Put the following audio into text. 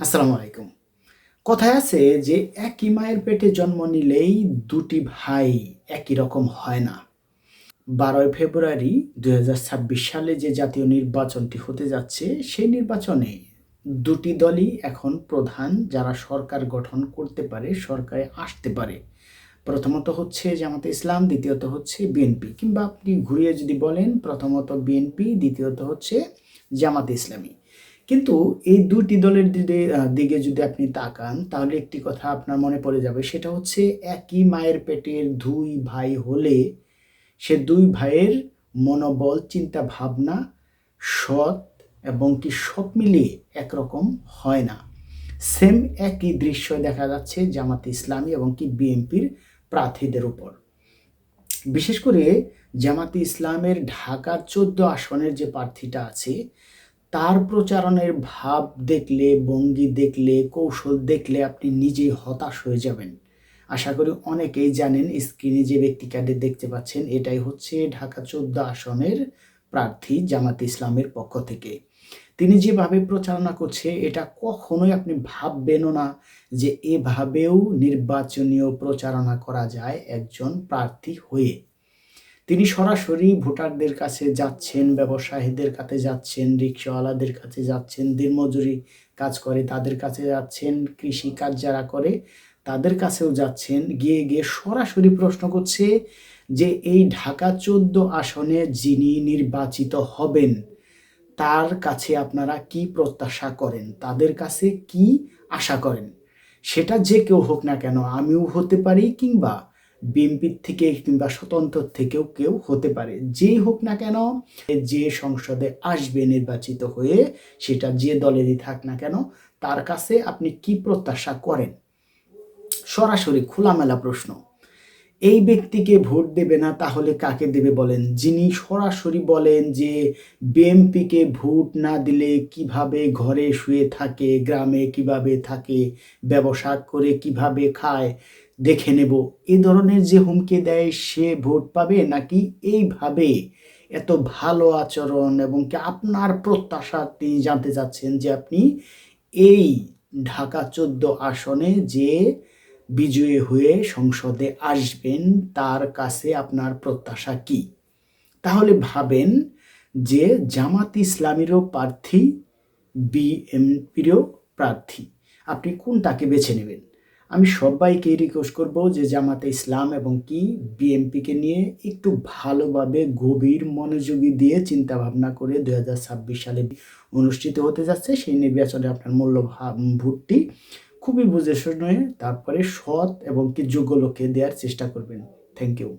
আসসালামু আলাইকুম। কথায় আছে যে একই মায়ের পেটে জন্ম নিলেই দুটি ভাই একই রকম হয় না। ১২ই ফেব্রুয়ারি ২০২৬ সালে যে জাতীয় নির্বাচনটি হতে যাচ্ছে, সেই নির্বাচনে দুটি দলই এখন প্রধান যারা সরকার গঠন করতে পারে, সরকারে আসতে পারে। প্রথমত হচ্ছে জামাতে ইসলাম, দ্বিতীয়ত হচ্ছে বিএনপি কিংবা আপনি ঘুরিয়ে যদি বলেন প্রথমত বিএনপি, দ্বিতীয়ত হচ্ছে জামাতে ইসলামী। কিন্তু এই ২ টি দলের দিকে যদি আপনি তাকান তাহলে একটি কথা আপনার মনে পড়ে যাবে সেটা হচ্ছে একই মায়ের পেটের ২ ভাই হলে সে ২ ভাইয়ের মনোবল, চিন্তা ভাবনা, সৎ এবং কি সব মিলিয়ে একরকম হয় না। সেম একই দৃশ্য দেখা যাচ্ছে জামাতে ইসলামী এবং কি বিএনপির প্রার্থীদের উপর। বিশেষ করে জামাতে ইসলামের ঢাকার ১৪ আসনের যে প্রার্থীটা আছে তার প্রচারণের ভাব দেখলে, ভঙ্গি দেখলে, কৌশল দেখলে আপনি নিজেই হতাশ হয়ে যাবেন। আশা করি অনেকেই জানেন স্ক্রিনে যে ব্যক্তিটাকে দেখতে পাচ্ছেন এটাই হচ্ছে ঢাকা ১৪ আসনের প্রার্থী জামাতে ইসলামের পক্ষ থেকে। তিনি যেভাবে প্রচারণা করছে এটা কখনোই আপনি ভাববেনও না যে এভাবেও নির্বাচনীয় প্রচারণা করা যায় একজন প্রার্থী হয়ে। তিনি সরাসরি ভোটারদের কাছে যাচ্ছেন, ব্যবসায়ীদের কাছে যাচ্ছেন, রিকশাওয়ালাদের কাছে যাচ্ছেন, দিনমজুরি কাজ করে তাদের কাছে যাচ্ছেন, কৃষিকাজ যারা করে তাদের কাছেও যাচ্ছেন। গিয়ে সরাসরি প্রশ্ন করছে যে এই ঢাকা ১৪ আসনে যিনি নির্বাচিত হবেন তার কাছে আপনারা কি প্রত্যাশা করেন? তাদের কাছে কি আশা করেন? সেটা যে কেউ হোক না কেন, আমিও হতে পারি কিংবা বিএনপির থেকে কিংবা স্বতন্ত্র থেকেও কেউ হতে পারে। যেই হোক না কেন, যে সংসদে আসবে নির্বাচিত হয়ে, সেটা যে দলেরই থাক না কেন, তার কাছে আপনি কি প্রত্যাশা করেন? সরাসরি খোলামেলা প্রশ্ন। এই ব্যক্তিকে ভোট দেবে না তাহলে কাকে দেবে বলেন? যিনি সরাসরি বলেন যে বিএনপিকে ভোট না দিলে কিভাবে ঘরে শুয়ে থাকে, গ্রামে কিভাবে থাকে, ব্যবসা করে কিভাবে খায় দেখে নেব। এ ধরনের যে হুমকি দেয় সে ভোট পাবে নাকি এইভাবে এত ভালো আচরণ এবং কি আপনার প্রত্যাশা তিনি জানতে চাচ্ছেন যে আপনি এই ঢাকা ১৪ আসনে যে বিজয়ী হয়ে সংসদে আসবেন তার কাছে আপনার প্রত্যাশা কি? তাহলে ভাবেন যে জামাত ইসলামীরও প্রার্থী, বিএনপিরও প্রার্থী। আপনি কোনটাকে বেছে নেবেন? আমি সবাইকে রিকোয়েস্ট করব যে জামাতে ইসলাম এবং কি বিএনপিকে নিয়ে একটু ভালোভাবে গভীর মনোযোগী দিয়ে চিন্তা ভাবনা করে ২০২৬ সালে অনুষ্ঠিত হতে যাচ্ছে সেই নির্বাচনে আপনার ভোটটি খুবই বুঝে শুনে তারপরে সৎ এবং কি যোগ্য লোককে দেওয়ার চেষ্টা করবেন। Thank you.